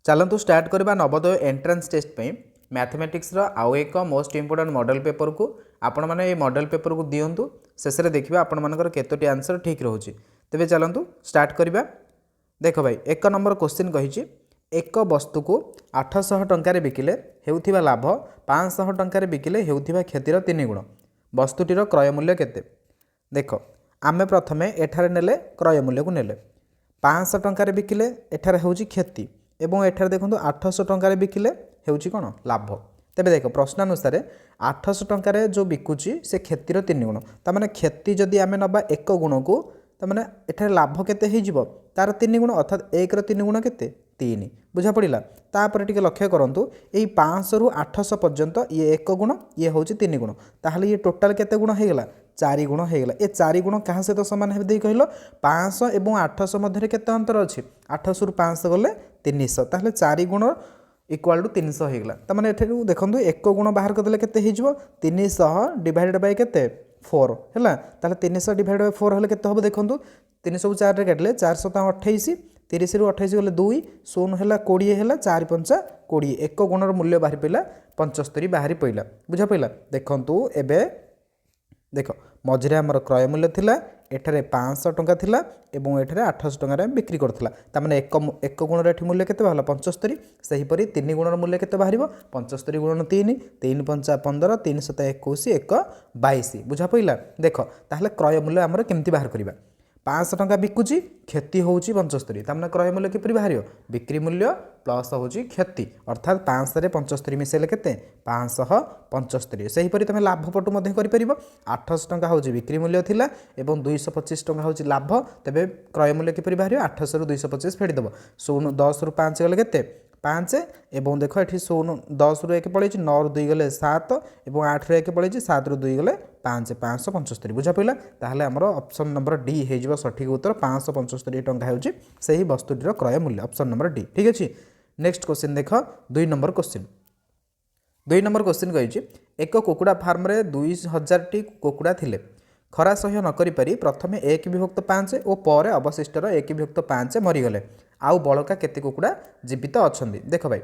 चलतु स्टार्ट करबा Navodaya entrance test पे मैथमेटिक्स आउ एक मोस्ट इंपोर्टेंट मॉडल पेपर को आपण मैंने ये मॉडल पेपर को दिंतु शेष में देखिए आपण मानकर केतोटी आंसर ठीक रोचे तेज चलतु स्टार्ट करबा। देख भाई एक नंबर क्वेश्चन कही एक वस्तु को 800 टंकार बिकिले हेउथिबा लाभ 500 टंकार बिकिले हेउथिबा क्षतिर 3 गुण वस्तुटीर क्रय मूल्य केते। देख आमे प्रथमे एठारे नेले क्रय मूल्य को नेले 500 टंकार बिकिले एठारे होउची क्षति एवं एठारे देखो 800 टंकार बिकिले हेउची कोन लाभ। तेबे देख प्रश्नानुसार 800 टंकार जो बिकुची से क्षतिर 3 गुण तार क्षति जदि आमे नबा एक गुण को तार एठारे लाभ केते हो जिवो तार 3 गुण अर्थात 1 रो 3 गुण केते 3 बुझा पड़ा। तापर टिके लक्ष्य करूँ यही 500 रु 800 पर्यंत ये 1 गुण ये हूँ 3 गुण ताहले ये टोटाल केते गुण होगला 4 गुण होगला। ये 4 गुण क्या सहित सामान है कहल 500 और 800 मध्य केते अंतर अच्छी 800 रु 500 गले 300 ताहले 4 गुण इक्वाल टू 300 होगला। तमाने एठे देखंतु 1 गुण बाहर करदेले केते हिजबो 300 डिवाइडेड बाय केते 4 हैला ताहले 300 डिवाइड बाय 4 हले केते हबो देखंतु 300 को 4 रे काटले 428 30 रु 28 गले 2 शून्य है 20 है 4 5 20 एक गुणर मूल्य बाहरी पड़ा 75 बाहरी पड़ा बुझा पड़ा। देखु एबे देख मझे आमर क्रय मूल्य थिला एठारे 500 टंका थिला एवं एठारे 800 टंका बिक्री करथिला तामाने एक गुणर एठी मूल्य केते बाहला 75 सेहीपरि 3 गुणर मूल्य केते बाहरिबो 75 गुणन 3 3 5 15 3 7 21 1 22 बुझा पड़ा। देख ताहले क्रय मूल्य आमर केमती बाहर करबा 500 टंका बिकुची क्षति होउची 75 तामने क्रय मूल्य किपरि बाहरियो बिक्री मूल्य प्लस होउची क्षति अर्थात 500 रे 75 मिसेले केते 575 सेहीपरि तुम लाभ पटु मध्ये करि परिबो 800 टंका होउची बिक्री मूल्य थिला एवं 225 टंका होउची लाभ तेबे क्रय मूल्य किपरि बाहरियो 800 रु 225 फेडी दबो 10 रु 5 गले केते 5 एवं देख ये 10 रु 1 पड़े 9 रु 2 गले 7 और 8 रु 1 पड़े 7 रु 2 गले 5 575 बुझा पड़ा। ताहले हमर ऑप्शन नंबर डी हो सठिक उत्तर 575 टंका होउची सही वस्तुटीर क्रय मूल्य ऑप्शन नंबर डी ठीक अच्छे। नेक्स्ट क्वेश्चन देख 2 नंबर क्वेश्चन कही एक कुकुड़ा फार्म रे 2000 टी कुकुड़ा थिले खरा सह्य न करि पारि प्रथमे 1/5 और पर अवशिष्टर 1/5 मरीगले आउ बड़का केते कुकुड़ा जीवित अछंदी। देख भाई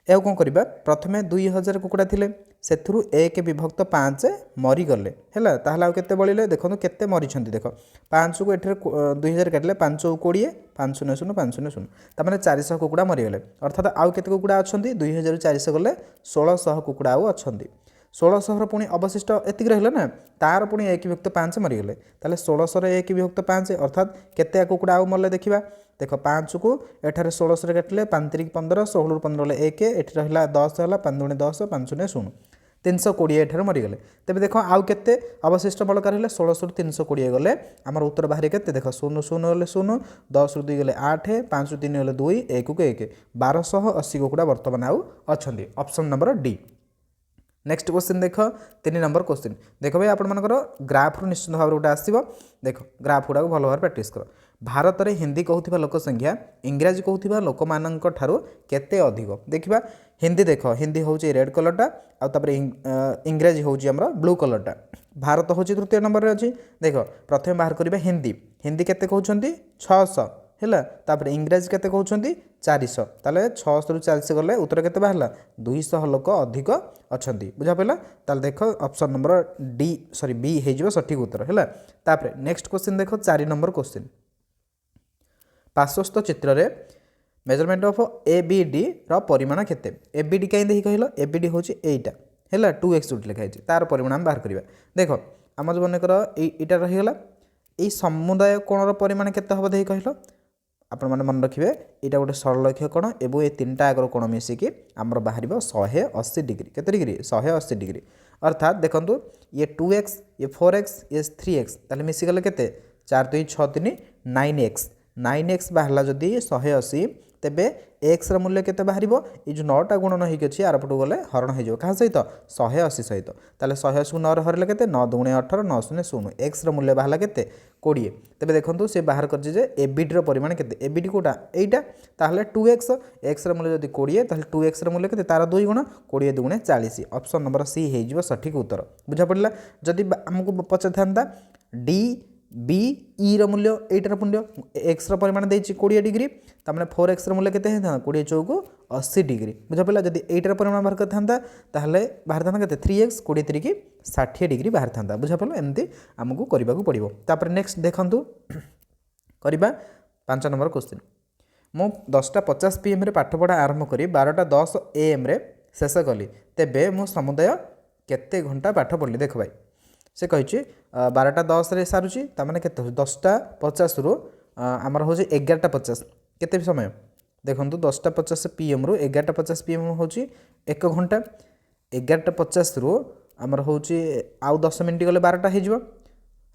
ए कौन करबा प्रथमे 2000 कुकुड़ा थिले सेथुरु 1/5 मरीगले हैला ताहला केते बळिले देखो केते मरीछंती देख 5 को एठरे 2000 काटले 5 20 5 0 0 5 0 0 ता माने 400 कुकुड़ा मरीगले अर्थात आउ केते कुकुड़ा अछंती 2400 गले 1600 कुकुड़ा आउ अछंती 1600 पुणी अवशिष्ट एतिक रहिला ना तार पुणी 1/5 मरीगले ताले 1600 रे 1/5 अर्थात केते कुकुड़ा आउ मरले देखिबा देख 5 को एठारे 1600 रे काटले 5 3 15 16 रु 15 गले 1 एठी रहिला 10 हला 5 2 10 5 0 0 320 एठारे मरीगले तेबे देख आउ केते अवशिष्ट बलका रहिले 1600 रु 320 गले आमर उत्तर बाहरी केते देख 0 0 गले 0 10 रु 2 गले 8 5 रु 3 गले 2 1 को 1 1280 कुकुड़ा वर्तमान आउ अछंती option number D. Next question देख 3 नंबर क्वेश्चन देख भाई आपण मानकर ग्राफ रु निश्चित भाव गोटे आसीबो देख ग्राफ गुडा भल भाव प्रैक्टिस कर भारत में हिंदी कहूथिबा लोक संख्या इंग्राजी कहूथिबा लोक मानक ठारू केते अधिक देखिबा हिंदी देख हिंदी होची रेड कलरटा आ तापर इंग्राजी होची हमरा ब्लू कलरटा भारत होची तृतीय नंबर रे अछि देख प्रथम बाहर करिबा हिंदी हिंदी केते कहउछंती 600 हैला तापर इंग्राजी केते कहउछंती 400 ताले 600 रु 400 गले उत्तर केते बाहरला 200 लोक अधिक अछंती बुझा पइला ताले देख option number D sorry B हे जिवो सठिक उत्तर हैला। तापर नेक्स्ट क्वेश्चन देख 4 नंबर क्वेश्चन पार्श्वस्थ चित्र रे मेजरमेंट ऑफ एबीडी रो परिमाण केते एबीडी काई देहि कहलो एबीडी होची एटा हैला 2x उठ लिखा है तार परिमाण बाहर करिबा देख हम जो मनकर एटा रहि गला ए समुदाय कोण रो परिमाण केते हबो देहि कहलो आपण माने मन रखिबे एटा गोटे सरलक्ष्य कोण एबो ए तीनटा आगर कोण मिसिकी हमर बाहरिबो 180 डिग्री केते डिग्री 180 डिग्री अर्थात देखंतु ये 2x ये 4x ये 3x ताले मिसी गले केते 4 2 6 3 9x 9x बाहरला जदि 180 तेबे x रा मूल्य केते बाहरिबो ए जो 9टा गुणन होइके अछि आर पटु गले हरण हो जो कहा सहित 180 सहित ताले 180 को 9 रे हरले केते 9 2 18 9 0 0 x रा मूल्य बाहरला केते 20 तेबे देखंतु से बाहर करछि जे एबीडी रो परिमाण केते एबीडी कोटा एटा ताहले 2x x रा मूल्य जदि 20 ताहले 2x रा मूल्य केते तार 2 गुण 20 2 40 ऑप्शन नंबर सी हे जिवो सठिक उत्तर बुझा पड़ला। जदि हमकु पछथांदा डी बी ई मूल्य एटार मूल्य एक्स परिमाण देती 20 डिग्री तमें 4x मूल्य के 20 चौक 80 डिग्री बुझा पड़ा जब एटार परिमाण बाहर करता बाहर था के 3x 20 3 की 60 डिग्री बाहर था बुझा पड़ा एमती आमको करने को पड़ो। तापर नेक्स्ट देखु करवा 5 नंबर क्वेश्चन मु 10:50 PM पाठ पढ़ा आरंभ करी 12:10 AM शेष कली तेबे मु समुदाय केते घंटा पाठ पढ़ली देख भाई से कही 12:10 सारूँ ताने के 10:50 रु आमर हूँ 11:50 केते समय देखो 10:50 PM रु 11:50 PM हूँ 1 घंटा 11:50 रु आमर हूँ आउ 10 मिनट गले 12टा हो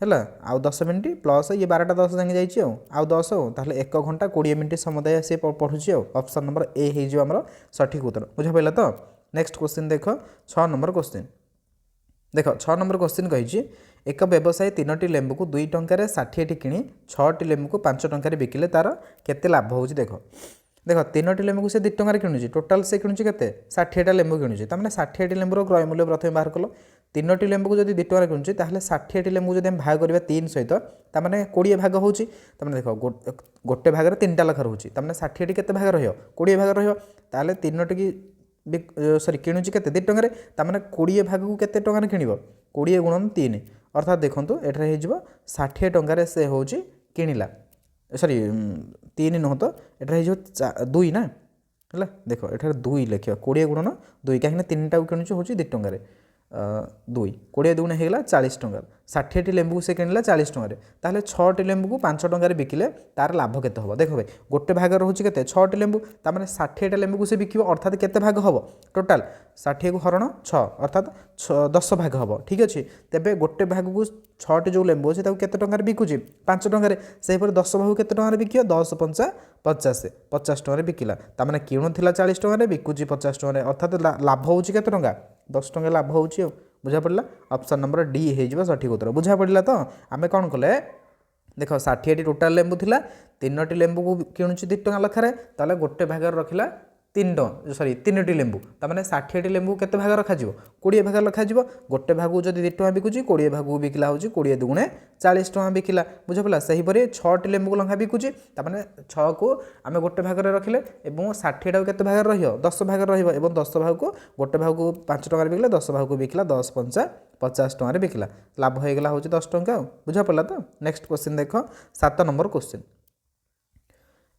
है आउ 10 मिनट प्लस ये 12:10 जाए जाइए आउ 10 ताहले 1 घंटा 20 मिनट समुदाय सी पढ़ुची ऑप्शन नंबर ए हो सठिक उत्तर बुझा पड़ा तो। नेक्स्ट क्वेश्चन देख 6 नंबर क्वेश्चन देख 6 नंबर क्वेश्चन कही एक व्यवसायी 3टी लेंबू को 2 टंकार 60टी किणी 6टी लेंबू को 5 टंकार बिकिले तार केते लाभ हो देख देख 3टी लेंबू को से 2 टंकार किणुची टोटाल से किणुची केते 60टा लेंबू किणुची तार 60टी लेंबूर क्रय मूल्य प्रथम बाहर कल 3टी लेंबू को जब 2 टंकार किणुची ताहले 60टी लेंबू जब भाग करवा 3 सहित तार 20 भाग होची तार देख गोटे भाग 3टा लेखा रोचे तार 60टी केते भाग रहियो 20 भाग रहियो ताहले 3टी की सॉरी किणुची केते 2 टंकार तार 20 भाग को केते टंकार किणिबो 20 गुणन 3 अर्थात देखो ये हो 60 टंकार से हूँ किणिला सॉरी 3 नुह तो ये 2 ना है देख ये 2 लिख 20 गुणन 2 कहीं 3टा किणुची हूँ 2 टंकार 2 20 दुगुण होगा 40 टंका 60टी लेंबू से किणला 40 टंकार ताहले 6टी लेंबू को 5 टंकार बिकिले तार लाभ केते हम देख भाई गोटे भाग रोचे के 6टी लेंबू तार 60टा लेंबू को से बिकिब अर्थात केते भाग हम टोटाल 60 को हरण 6 अर्थात 10 भाग हम ठीक अच्छे तेबे गोटे भाग को 6टी जो लेंबू अच्छे केते टंकार बिकुची 5 टंकार से 10 भाग केते टंकार बिकियो 10 5 50 50 टंकार बिकिला तार किणुला 40 टंकार बिकुची 50 टंकार अर्थात लाभ हो केते टंका 10 टंका लाभ हो बुझा पड़ा ऑप्शन नंबर डी हो सठिक उत्तर बुझा पड़ा तो आम कौन कले देख 60टी टोटाल लेंबू थिला 3टी लेंबू को किणुची 2 टंका लेखार ताले गोटे भाग रखिला 3टी लेंबू तार 60टी लेंबू केते भाग रखा 20 भाग रखा गोटे भाग को जब 2 टंका बिकुची 20 भाग को बिकिला हूँ 20 दुगुणे 40 टंका बिकिला बुझा पड़ा से हीपरि 6टी लेंबू को लंघा बिकुची तार 6 को आम गोटे भाग रखिले और 60टा केते भाग रहियो 10 भाग रहियो 10 भाग को गोटे भाग को 5 टंका बिकिले 10 भाग को बिकिला 10 5 50 टंका बिकिला लाभ होगा हूँ 10 टंका बुझा पड़ा तो। नेक्स्ट क्वेश्चन देख 7 number question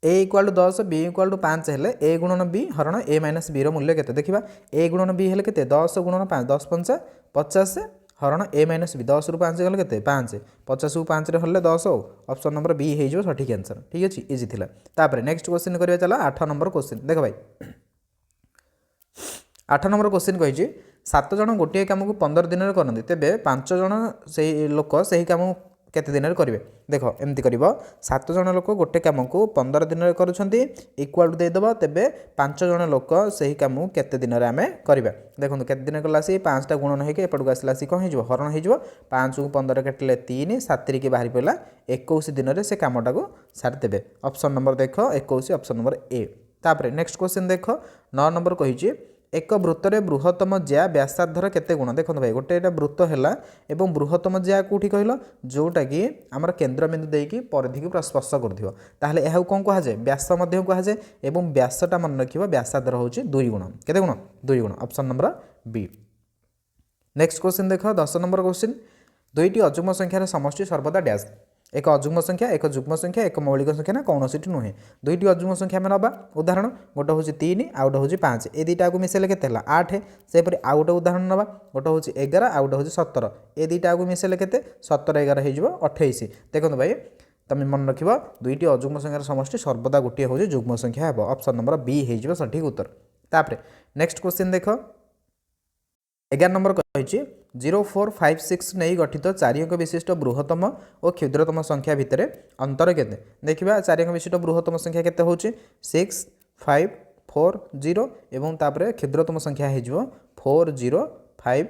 A equal to 10 B equal to 5 हेले ए गुणन बी हरण ए माइनस बी मूल्य केते देखिबा ए गुणन बी हेले केते 10 गुणन 5 10 5 50 हरण ए माइनस बी 10 रु 5 गले केते 5 50 को 5 रे हल्ले 10 ऑप्शन नंबर बी हो सठिक आंसर ठीक अछि इजी थिला। तापर नेक्स्ट क्वेश्चन करिया चला 8 नंबर क्वेश्चन देख भाई 8 नंबर क्वेश्चन कही 7 जन गोटे काम को 15 दिन करते तेबे 5 जन से लोक से काम केते दिन करेंगे देख एमती कर 7 जन लोक गोटे कम को 15 दिन करुँच इक्वाल टू देदेव तेबे 5 जन लोक से कम केते दिन आम करवा देखो केते दिन कला सी 5टा गुणन होकर एपटू आसला सी कौन हो हरण हो 5 को 15 काटिले 3 7 की बाहरी पड़ा 21 दिन में से कमटा को सारिदेवे ऑप्शन नंबर देख 21 ऑप्शन नंबर ए। तापर नेक्स्ट क्वेश्चन देख 9 नंबर कही एक वृत्तर बृहत्तम ज्या व्यासार्धर केते गुण देखो भाई गोटे वृत्त है एवं बृहत्तम ज्या कौटी कहल जोटा कि आमर केन्द्रबिंदु देकी परिधि को स्पर्श कर यह कौन कहुए व्यास कहुए एवं व्यासटा मन रखिए व्यासार्धर हूँ 2 गुण केते गुण 2 गुण option number B. Next question देख 10 नंबर क्वेश्चन 2टी अजुग्म संख्यार समष्टि सर्वदा डैश एक अजुग्म संख्या एक जुग्म संख्या एक मौलिक संख्या ना कौन सी नुहे 2टी अजुग्म संख्या में नवा उदाहरण गोटे हूँ 3 आउ गोटे हूँ 5 ए दुटा को मिसेले के 8 सेपरी आउ गोटे उदाहरण नवा गोटे हूँ 11 आउ गोटे हूँ 17 ए दुटा को मिसेले के 17 11 हो 28 देखो भाई तुम मन रख 2टी अजुग्म संख्यार समष्टि सर्वदा गोटे हूँ जुग्म संख्या हे ऑप्शन नंबर बी हो सठिक उत्तर। तापर नेक्स्ट क्वेश्चन देख 11 नंबर कही 0456 नहीं गठित 4 अंक विशिष्ट बृहत्तम और क्षुद्रतम संख्या भितर अंतर केते देखिबा 4 अंक विशिष्ट बृहत्तम संख्या केते होची 6 5 4 0 एवं तापर क्षुद्रतम संख्या हो 4 0 5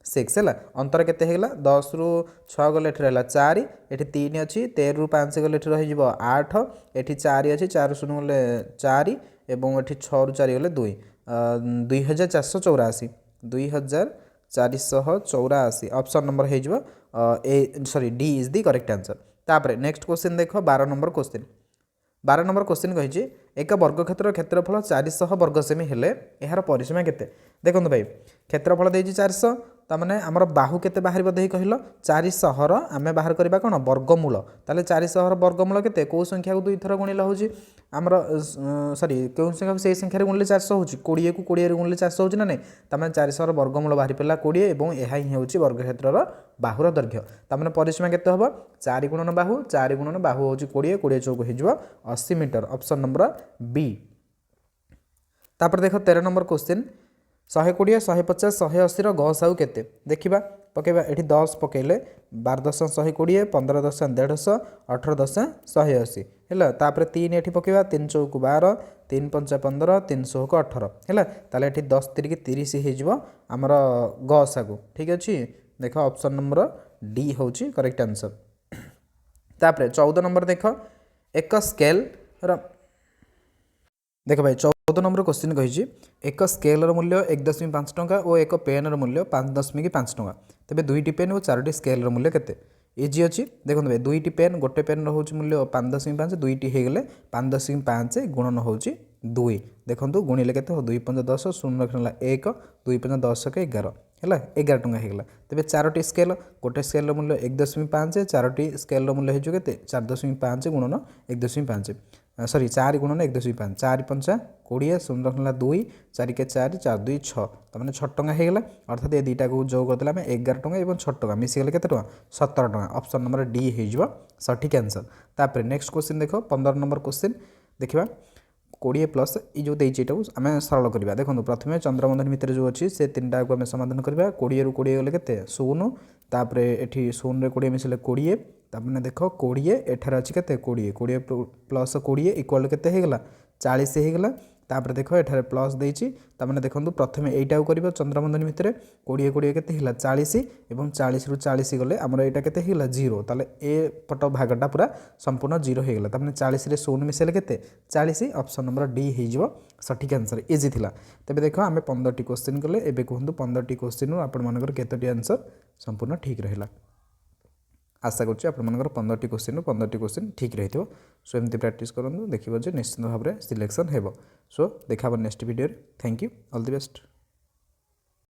6 है अंतर केते हेगला 10 रु 6 गले रहा 4 ये 3 अच्छी 13 रु 5 गले रही 8 ये 4 अच्छी 4 शून्य गले 4 एवं ये 6 रु 4 गले 2 2484 2484 ऑप्शन नंबर हो A sorry D is the correct answer. तापर नेक्स्ट क्वेश्चन देख 12 नंबर क्वेश्चन 12 नंबर क्वेश्चन कही एक वर्गक्षेत्र क्षेत्रफल 400 वर्ग सेमी हेले यार परिसीमा केते देखो भाई क्षेत्रफल देती 400 ताने आमर बाहु केते बाहर दे कहल 400 आम बाहर करवा कौन वर्गमूल ताले 400 वर्गमूल केते कौ संख्या को दुई थर गुणिले हूँ आमर सॉरी कौन संख्या को से संख्यार गुणिले 400 हो 20 को 20 गुणिले 400 हो ना नहीं ताने 400 वर्गमूल बाहर पड़ा 20 और यह ही हूँ वर्गक्षेत्र बाहुर दैर्घ्य ताने परिसीमा केते हम 4 गुणन बाहु 4 गुणन बाहु हूँ 20 20 चौक हो 80 मीटर ऑप्शन नंबर बी। तापर देख 13 नंबर क्वेश्चन 120 150 180 गसाऊ केते देखा पकेबा ये 10 पकेले 12 दश 120 15 दश 150 18 दश 180 है तापर 3 ये पकेबा 3 चौक 12 3 5 15 3 चौक 18 है ताले ये 10 3 30 हो आमर गसागु ठीक अच्छे देख ऑप्शन नंबर डी हूँ करेक्ट आंसर। तापर 14 नंबर देख एक स्केल देख भाई 14 नंबर क्वेश्चन कही एक स्केलर मूल्य 1.5 टंका और एक पेनर मूल्य 5.5 टंका तेज दुईटी पेन और 4टी स्केलर मूल्य केते इजी अच्छी देखो भाई दुईटी पेन गोटे पेन हूँ मूल्य 5.5 दुईटी होगले 5.5 गुणन हूँ 2 देखो गुणिले के 2 5 10 शून्य रखना 1 2 5 10 के 11 है 11 टंका होगा तेज 4टी स्केल गोटे स्केल मूल्य 1.5 4टी स्केल मूल्य हो 4.5 गुणन 1.5 सॉरी 4 गुणन 1.5 4 5 20 शून्य रखना 2 4 के 4 4 2 6 तमें 6 टंका होगा अर्थात ये दुईटा को जो करदे आम 11 टंका और 6 टंका मिसीगले के 17 टंका ऑप्शन नंबर डी हो सठिक आंसर। तापर नेक्स्ट क्वेश्चन देख 15 नंबर क्वेश्चन देखा 20 प्लस ये जो देती आम सरल करवा देखो प्रथम चंद्रबंधन भितर जो अच्छी से 3टा को आम समाधान करवा 20 रू 20 गले के 0 तापर ये 0 20 मिसले 20 तापने देख 20 एठार अच्छी के 20 20 प्लस 20 इक्वाल के होगा 40 होगा तापर देख एठार प्लस देती तापने देखो प्रथम यहीटा कर चंद्रबंधन भितर 20 20 के 40 और 40 रू 40 गले आमर यहाँ के 0 ताले ए पट भागटा पूरा संपूर्ण 0 होगा तापने 40 रे 0 मिसेले के 40 ऑप्शन नंबर डी हो सठिक आंसर इजी थिला। तेज देख आम 15टी क्वेश्चन कले एवं कहूँ 15टी क्वेश्चन आपर केतोटी आंसर संपूर्ण ठीक रहा आशा करुँच आपर 15टी क्वेश्चन 15टी क्वेश्चन ठीक रही सो एमती प्रैक्टिस करूँ देखिए निश्चित भाव में सिलेक्शन हो सो देखा next video thank you all the best.